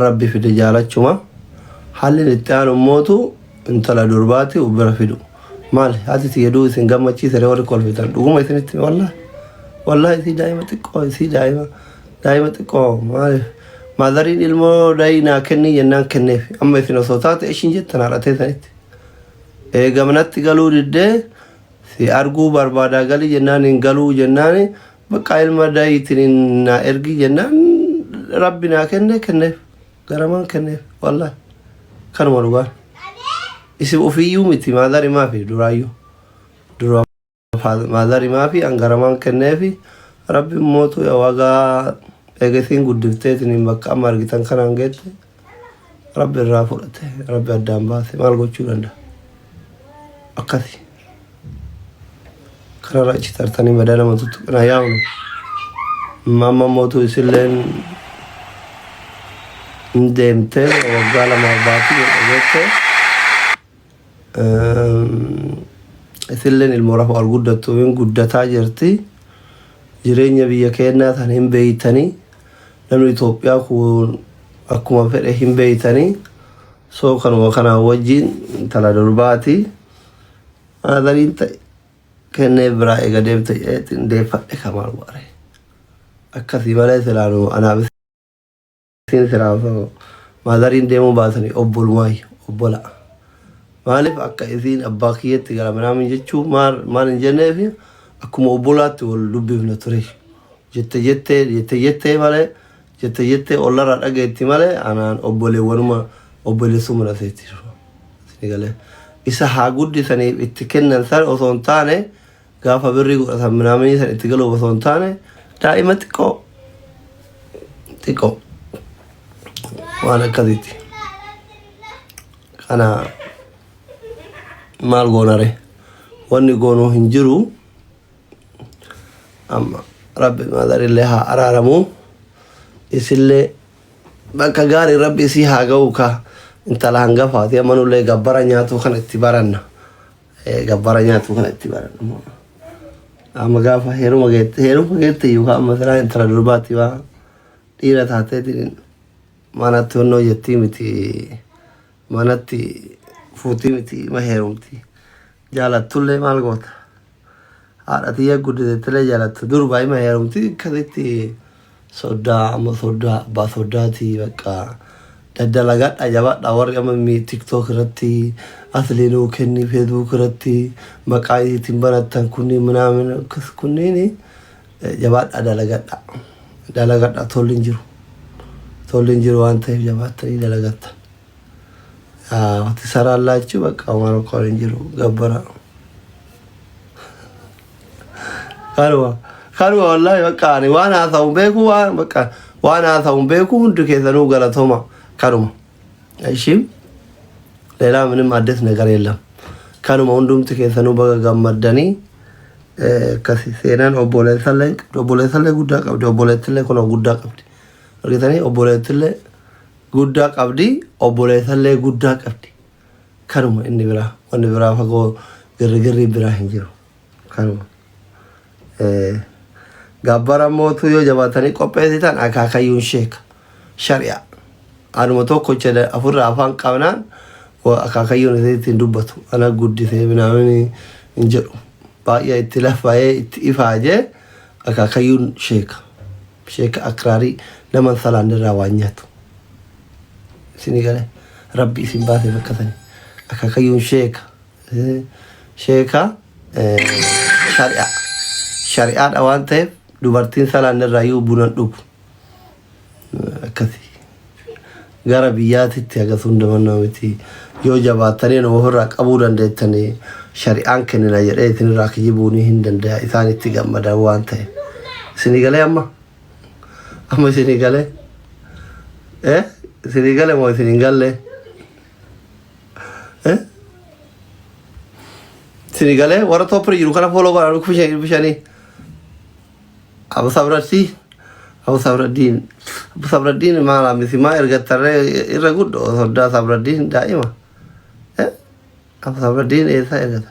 rabbi fide jaalachuma haalli itti aanu mootu intala durbaati ubira fidu maal haati tiyaduu isin gammachiisere warri kolfitan dhuguma isinitti wallahi si daa'ima xiqqoo maal maadariin ilmoo daa'inaa kennii jennaan kenneef amma isin osoo taate ishiin jettan haadhatee sanitti eegamnatti galuu diddee si arguu barbaadaa galii jennaan hin galuu jennaan bakka ilma daa'itiin na ergi jennaan rabbi naa kenneef garamaan kenneef wallahi kanuma dhugaan isin ofiiyyuu miti maadari maafi duraayyuu maadari maafi angaramaan kenneefi rabbi mootu wagaa eegasiin guddifteetiin bakka amma argitan kanaan geette rabbi irraa fudhate rabbi addaan baase maal gochuu danda'a akkasi kanarra achi tartanii madaa nama tuttuqina yaa'unu mamma mootu isilleen hin deemtee waggaa lamaaf baatii jedhageette isilleen ilmoo rafa ol guddattu hin guddataa jirti jireenya biyya keenyaa tan hin beeytanii namni Itoophiyaa kun akkuma fedhe hin beeytanii soo kanuma kanaa wajjin intala durbaati maadariin ta'e kennee biraa eega deemte jedheetiin deeffadhe kamaal waare akkasii malee silaanu anaaf isin siraafoo maadariin deemuu baasanii obbola maaliif akka isiin abbaa kiyyetti gara manaamin jechuu maal hin jenneefi akkuma obbolaatti wal dubbifna ture jette malee jette ollarraa dhageetti malee anaan obboleewwanuma obboleessuma naseetti galee isa haa guddisaniif itti kennan san osoo hin taane gaafa birrii godhatan minaamanii san itti galuuf osoo hin taane daa'ima xiqqoo waan akkasitti kana maal goonare wanni goonuu hin jiru amma rabbi maadarillee haa araaramu isillee bakka gaarii rabbi isii haa ga'u ka intala hangafaati amanullee gabbara nyaatu kana itti baranna amma gaafa heeruma geette yookaan amma siraa intala durbaatti waa dhiira taateetiin manatti honnoo jettii miti manatti fuutii miti ma heerumti jaalattullee maal goota haadha tiyya guddatettilee jaalattu durbaa ima heerumti akkasitti soddaa abbaa soddaatii bakka daddalagadha jabaadha warri amma tiktok irratti asliinuu kenni feesbuuk irratti maqaa isiitiin banattan kunniin minaamin akkas kunniin jabaadha dalagadha tolli hin jiru waan ta'eef jabaattanii dalagatta wati saraallaachuu bakka waan okkoo hin jiru gabbara kanuma wallahi bakka ani waan haasa'uun beeku waan haasa'uun beeku hundi keessanuu galatoma kanuma ishim leelaa ምንም አዲስ ነገር የለም kanuma hundumti keessanuu baga gammaddanii akkasi seenaan obboleessallee guddaa qabdi obboleettillee kun guddaa qabdi argitanii obboleettillee guddaa qabdi obboleessallee guddaa qabdi kanuma inni biraa wanni biraa fagoo girgirri biraa hin jiru kanuma gabbara mootuu yoo jabaatanii qopheessitan akaakayyuun sheeka shari'a anuma tokko jedhe afurraa afaan qabnaan akaakayyuun isaatiin dubbatu ana guddisee binaamin hin jedhu baay'ee itti lafayee itti ifaajee akaakayyuun sheeka akraarii naman salaanirraa waan nyaatu isinii galee rabbi isin baasee bakkatanii akaakayyuun sheeka shari'aadha waan ta'eef dubartiin salaanirraa yoo bunan dhugu akkasii gara biyyaatitti hagas hundamannaa miti yoo jabaatanii nama ofirraa qabuu dandeettanii shari'aan kennina jedhee isinirraa kijibuunii hin danda'a isaan itti gammadan waan ta'eef isinii galee amma isinii galee isinii galee moo isin hin galle isinii galee warra toppiri jiru kana fooloo godhan bishanii Abu Sabraddiin maala misimaa ergattarree irra guddo soddaa Sabraddiin daa'ima Abu Sabraddiin eessaa ergata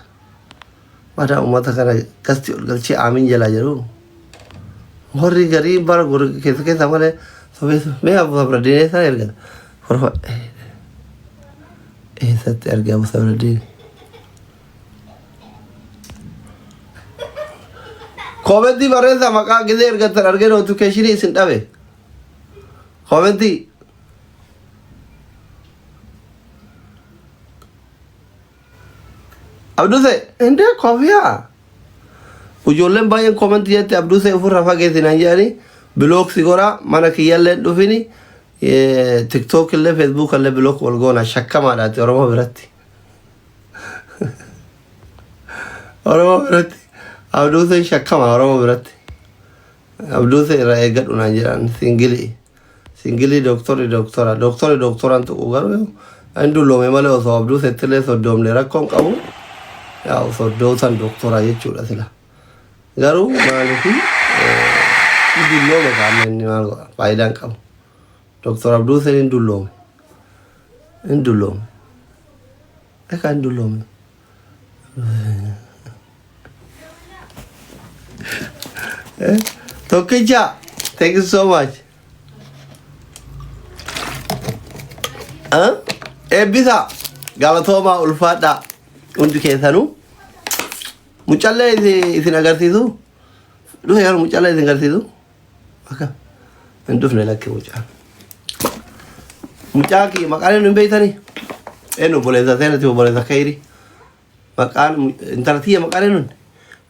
madaa uummata kana gasti ol galchee aamin jalaa jedhu warri garii bara keessa malee Sobeesu mee abu sabradine isaa ergata. Horfa eessatti arge abu sabradine. Koomenti barreessa maqaa gisee ergatan argee notifiikeeshinii isin dhabe. Koomenti. Abduse inde kofiyaa. Ijoolleen baay'een koomenti jette Abduse ofirraa fageessinaan jedhanii bilook si godhaa mana kiyyaallee dhufini TikTok illee Facebook illee bilook wal goona shakkamaadhaati Oromoo biratti. Oromoo biratti Abduse shakkama Oromoo biratti. Abduse irraa eeggadhu naan jedhan singilii doktoraan tuqu garuu hin dulloome malee osoo Abdusetti illee soddoomne rakkoon qabu yaa soddootan doktoraa jechuudha sila. Garuu maaliif dulloome kaa'amne inni maal godha faayidaan qabu. Doktor Abduse hin dulloome. Eka hin dulloome. Tokkicha, thank you so much. Eebbisa galatoomaa ulfaadhaa hundi keessanuu. Mucallee isin agarsiisu. Dhufe garuu mucallee isin agarsiisu. Akka hin dhufne lakke mucaa. Mucaa kiyya maqaan hin beektanii? Eenyu obboleessa seenatti obboleessa Khayrii. Maqaan intala tiyya maqaan eenyuun?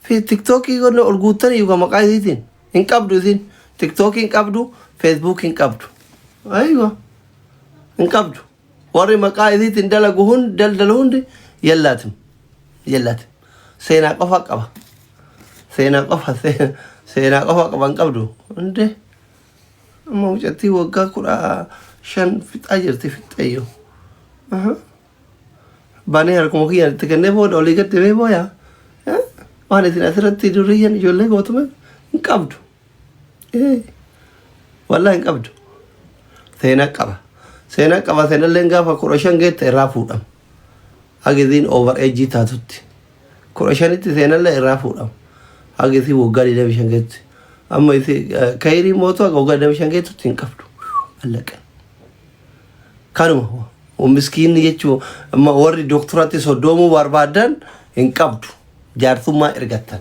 TikTokii godhne ol guuttanii yookaan maqaa isiitiin hin qabdu isin. TikTokii hin qabdu, Facebook hin qabdu. Ayiwa hin qabdu. Warri maqaa isiitiin dalagu hundi daldalu hundi yellaatim. Seenaa qofa qaba. Seenaa qofa hin qabdu. Hundee amma mucattii waggaa 15 fixaa jirti fixeeyyoo. Baanee harkuma kiyyaa itti kennee booda olii gad deemee booyaa. Waan isin asirratti duriyyan ijoollee gootume hin qabdu. Wallaa hin qabdu. Seenaa qaba. Seenalleen gaafa 15 geette irraa fuudhama. Hagiziin over age taatutti. 15tti seenallee irraa fuudhama. Hagiziin waggaa 25 geette. Amma isi Khayrii mootu waggaa 25 geettutti hin qabdu. Allaqe. Kanuma miskiinni jechuun amma warri doktoraatti soddoomuu barbaadan hin qabdu. Jaarsummaa ergattan.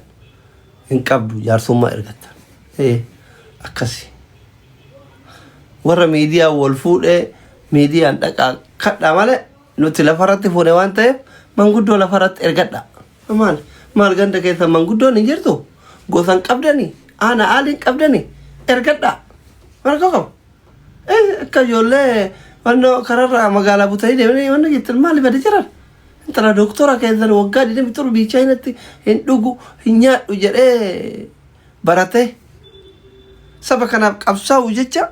Hin qabdu jaarsummaa ergattan. Akkasi. Warra miidiyaa wal fuudhee miidiyaan dhaqaa kadhaa malee nuti lafarratti fuune waan ta'eef manguddoo lafarratti ergadha. Maal ganda keessa manguddoon hin jirtu? Gosan qabdanii, aaliin qabdanii ergadha. Marga qabu. Akka ijoollee wannoo kararraa magaalaa butanii deemanii wanna jettan maaliif adda jiran? Intala doktora keessan waggaa 27 biichaa hinatti hin dhugu hin nyaadhu jedhee barate saba kanaaf qabsaa'u jecha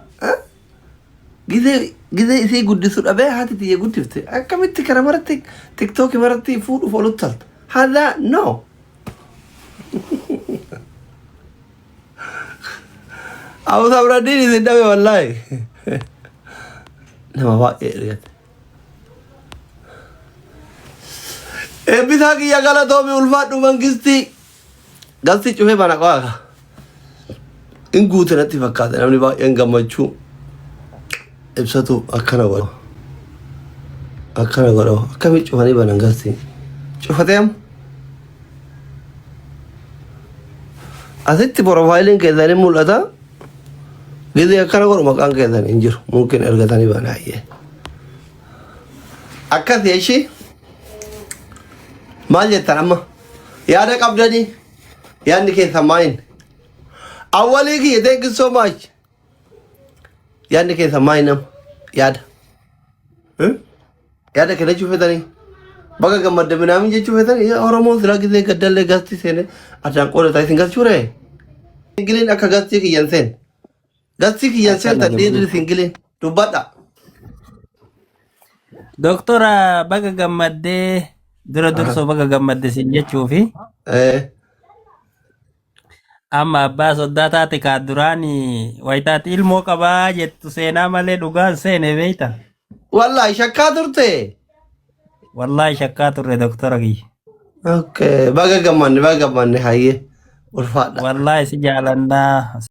gizee isii guddisu dhabee haati tiyya guddifte akkamitti kana maratti TikTok maratti fuudhuuf oluttalta haadha no. Abu sabraddiin isin dhabe wallaahi nama baay'ee ergate. Eebbisaa kiyya galatoomi ulfaadhu mangistii galti cufee bana qabaaka. In guute natti fakkaate namni baay'een gammachuu ibsatu akkana godhu. Akkamii cufanii banan galti. Cufateem. Asitti profaayiliin keessanii mul'ata. Gizee akkana godhu maqaan keessanii hin jiru. Mungkin ergatanii banaayyee. Akkas yeeshii. Maal jettan amma yaada qabdanii yaadni keessa maayin awwalii kiyya thank you so much yaadni keessa maayin amma yaada kana cufetanii baga gammadde minaamin jechuu fetanii Oromoon silaa gisee gaddallee gasti seene addaan qoodata isin galchuure singiliin akka gastii kiyyan seen tadhiirri singiliin dubbadha. Doktora baga gammaddee durso baga gammadde sin jechuufi amma abbaa soddaa taate kaa duraani wayitaati ilmoo qabaa jettu seenaa malee dhugaan seene beeyta. Wallahi shakkaa turte. Wallahi shakkaa turre doktora kiyya. Okay baga gammanne hayyee ulfaadha. Wallahi si jaalannaa.